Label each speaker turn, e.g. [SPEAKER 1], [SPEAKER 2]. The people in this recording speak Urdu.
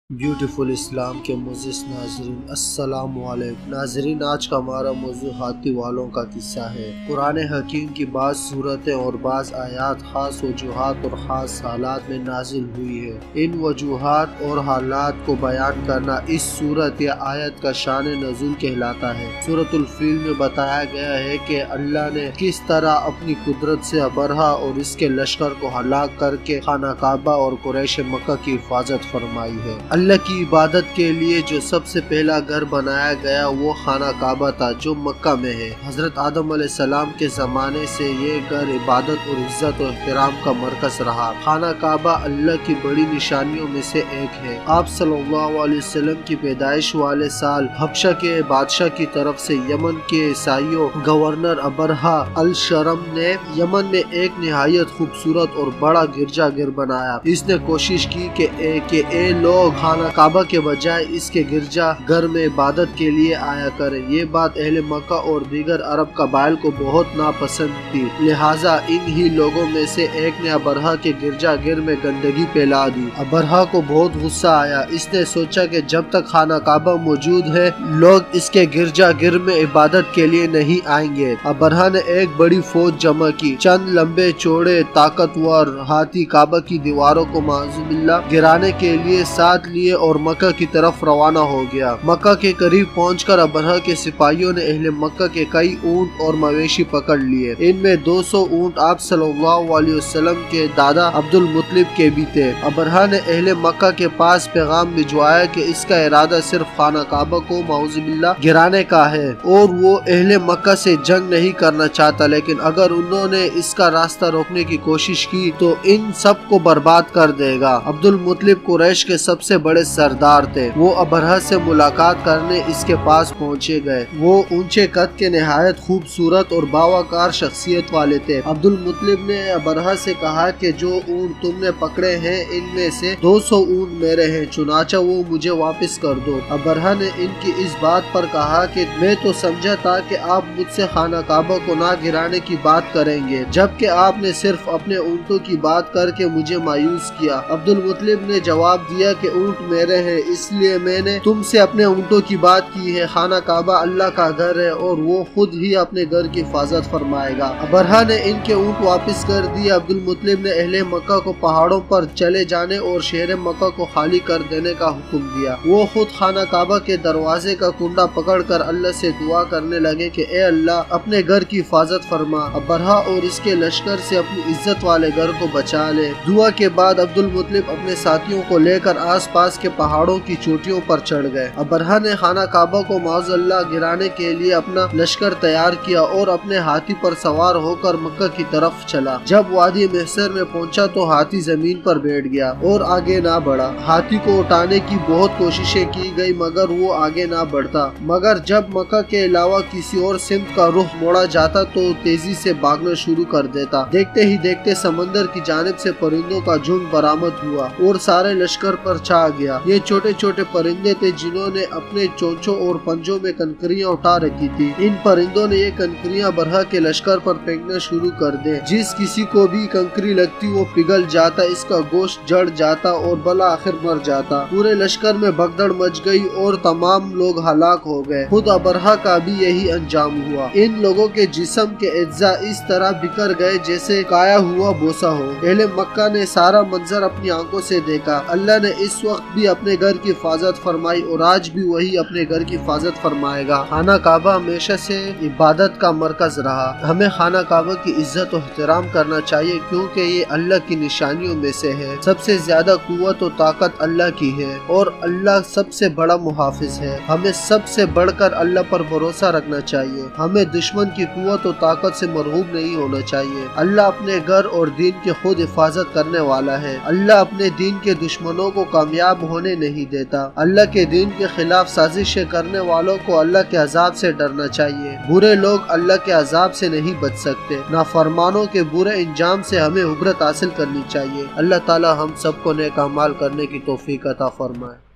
[SPEAKER 1] بیوٹیفل اسلام کے معزز ناظرین، السلام علیکم ناظرین۔ آج کا ہمارا موضوع ہاتھی والوں کا قصہ ہے۔ قرآن حکیم کی بعض صورتیں اور بعض آیات خاص وجوہات اور خاص حالات میں نازل ہوئی ہے۔ ان وجوہات اور حالات کو بیان کرنا اس صورت یا آیت کا شان نزول کہلاتا ہے۔ سورۃ الفیل میں بتایا گیا ہے کہ اللہ نے کس طرح اپنی قدرت سے ابرہہ اور اس کے لشکر کو ہلاک کر کے خانہ کعبہ اور قریش مکہ کی حفاظت فرمائی ہے۔ اللہ کی عبادت کے لیے جو سب سے پہلا گھر بنایا گیا وہ خانہ کعبہ تھا جو مکہ میں ہے۔ حضرت آدم علیہ السلام کے زمانے سے یہ گھر عبادت اور عزت و احترام کا مرکز رہا۔ خانہ کعبہ اللہ کی بڑی نشانیوں میں سے ایک ہے۔ آپ صلی اللہ علیہ وسلم کی پیدائش والے سال حبشہ کے بادشاہ کی طرف سے یمن کے عیسائیوں گورنر ابرہہ الشرم نے یمن میں ایک نہایت خوبصورت اور بڑا گرجا گھر بنایا۔ اس نے کوشش کی کہ اے لوگ خانہ کعبہ کے بجائے اس کے گرجا گھر میں عبادت کے لیے آیا کریں۔ یہ بات اہل مکہ اور دیگر عرب قبائل کو بہت ناپسند تھی، لہٰذا ان ہی لوگوں میں سے ایک نے ابرہہ کے گرجا گھر میں گندگی پھیلا دی۔ ابرہہ کو بہت غصہ آیا۔ اس نے سوچا کہ جب تک خانہ کعبہ موجود ہے لوگ اس کے گرجا گھر میں عبادت کے لیے نہیں آئیں گے۔ ابرہہ نے ایک بڑی فوج جمع کی۔ چند لمبے چوڑے طاقتور ہاتھی کعبہ کی دیواروں کو معذ باللہ گرانے کے لیے ساتھ لیے اور مکہ کی طرف روانہ ہو گیا۔ مکہ کے قریب پہنچ کر ابرہہ کے سپاہیوں نے اہل مکہ کے کئی اونٹ اور مویشی پکڑ لیے۔ ان میں 200 اونٹ آپ صلی اللہ علیہ وسلم کے دادا عبد المطلب کے بھی تھے۔ ابرہہ نے اہل مکہ کے پاس پیغام بھجوایا کہ اس کا ارادہ صرف خانہ کعبہ کو معوذ باللہ گرانے کا ہے اور وہ اہل مکہ سے جنگ نہیں کرنا چاہتا، لیکن اگر انہوں نے اس کا راستہ روکنے کی کوشش کی تو ان سب کو برباد کر دے گا۔ عبد المطلب قریش کے سب سے بڑے سردار تھے۔ وہ ابرہہ سے ملاقات کرنے اس کے پاس پہنچے گئے۔ وہ اونچے قد کے نہایت خوبصورت اور باوقار شخصیت والے تھے۔ عبد المطلب نے ابرہہ سے کہا کہ جو اونٹ تم نے پکڑے ہیں ان میں سے 200 اونٹ میرے ہیں، چنانچہ وہ مجھے واپس کر دو۔ ابرہہ نے ان کی اس بات پر کہا کہ میں تو سمجھا تھا کہ آپ مجھ سے خانہ کعبہ کو نہ گرانے کی بات کریں گے، جبکہ آپ نے صرف اپنے اونٹوں کی بات کر کے مجھے مایوس کیا۔ عبد المطلب نے جواب دیا کہ اونٹ میرے ہیں، اس لیے میں نے تم سے اپنے اونٹوں کی بات کی ہے۔ خانہ کعبہ اللہ کا گھر ہے اور وہ خود ہی اپنے گھر کی حفاظت فرمائے گا۔ ابرہہ نے ان کے اونٹ واپس کر دیے۔ عبد المطلب نے اہل مکہ کو پہاڑوں پر چلے جانے اور شہر مکہ کو خالی کر دینے کا حکم دیا۔ وہ خود خانہ کعبہ کے دروازے کا کنڈا پکڑ کر اللہ سے دعا کرنے لگے کہ اے اللہ اپنے گھر کی حفاظت فرما، ابرہہ اور اس کے لشکر سے اپنی عزت والے گھر کو بچا لے۔ دعا کے بعد عبد المطلب اپنے ساتھیوں کو لے کر آس پاس کے پہاڑوں کی چوٹیوں پر چڑھ گئے۔ ابرہہ نے خانہ کعبہ کو معاذ اللہ گرانے کے لیے اپنا لشکر تیار کیا اور اپنے ہاتھی پر سوار ہو کر مکہ کی طرف چلا۔ جب وادی محصر میں پہنچا تو ہاتھی زمین پر بیٹھ گیا اور آگے نہ بڑھا۔ ہاتھی کو اٹھانے کی بہت کوششیں کی گئی مگر وہ آگے نہ بڑھتا، مگر جب مکہ کے علاوہ کسی اور سمت کا رخ موڑا جاتا تو تیزی سے بھاگنا شروع کر دیتا۔ دیکھتے ہی دیکھتے سمندر کی جانب سے پرندوں کا جھنڈ برآمد ہوا اور سارے لشکر پر چھا گیا۔ یہ چھوٹے چھوٹے پرندے تھے جنہوں نے اپنے چونچوں اور پنجوں میں کنکریاں اٹھا رکھی تھی۔ ان پرندوں نے یہ کنکریاں ابرہہ کے لشکر پر پھینکنا شروع کر دے۔ جس کسی کو بھی کنکری لگتی وہ پگھل جاتا، اس کا گوشت جڑ جاتا اور بالآخر مر جاتا۔ پورے لشکر میں بھگدڑ مچ گئی اور تمام لوگ ہلاک ہو گئے۔ خود ابرہہ کا بھی یہی انجام ہوا۔ ان لوگوں کے جسم کے اجزاء اس طرح بکھر گئے جیسے کایا ہوا بوسہ ہو۔ اہل مکہ نے سارا منظر اپنی آنکھوں سے دیکھا۔ اللہ نے اس وقت بھی اپنے گھر کی حفاظت فرمائی اور آج بھی وہی اپنے گھر کی حفاظت فرمائے گا۔ خانہ کعبہ ہمیشہ سے عبادت کا مرکز رہا۔ ہمیں خانہ کعبہ کی عزت و احترام کرنا چاہیے کیونکہ یہ اللہ کی نشانیوں میں سے ہے۔ سب سے زیادہ قوت و طاقت اللہ کی ہے اور اللہ سب سے بڑا محافظ ہے۔ ہمیں سب سے بڑھ کر اللہ پر بھروسہ رکھنا چاہیے۔ ہمیں دشمن کی قوت و طاقت سے مرعوب نہیں ہونا چاہیے۔ اللہ اپنے گھر اور دین کی خود حفاظت کرنے والا ہے۔ اللہ اپنے دین کے دشمنوں کو کامیاب ہونے نہیں دیتا۔ اللہ کے دین کے خلاف سازشیں کرنے والوں کو اللہ کے عذاب سے ڈرنا چاہیے۔ برے لوگ اللہ کے عذاب سے نہیں بچ سکتے۔ نافرمانوں کے برے انجام سے ہمیں عبرت حاصل کرنی چاہیے۔ اللہ تعالی ہم سب کو نیک اعمال کرنے کی توفیق عطا فرمائے۔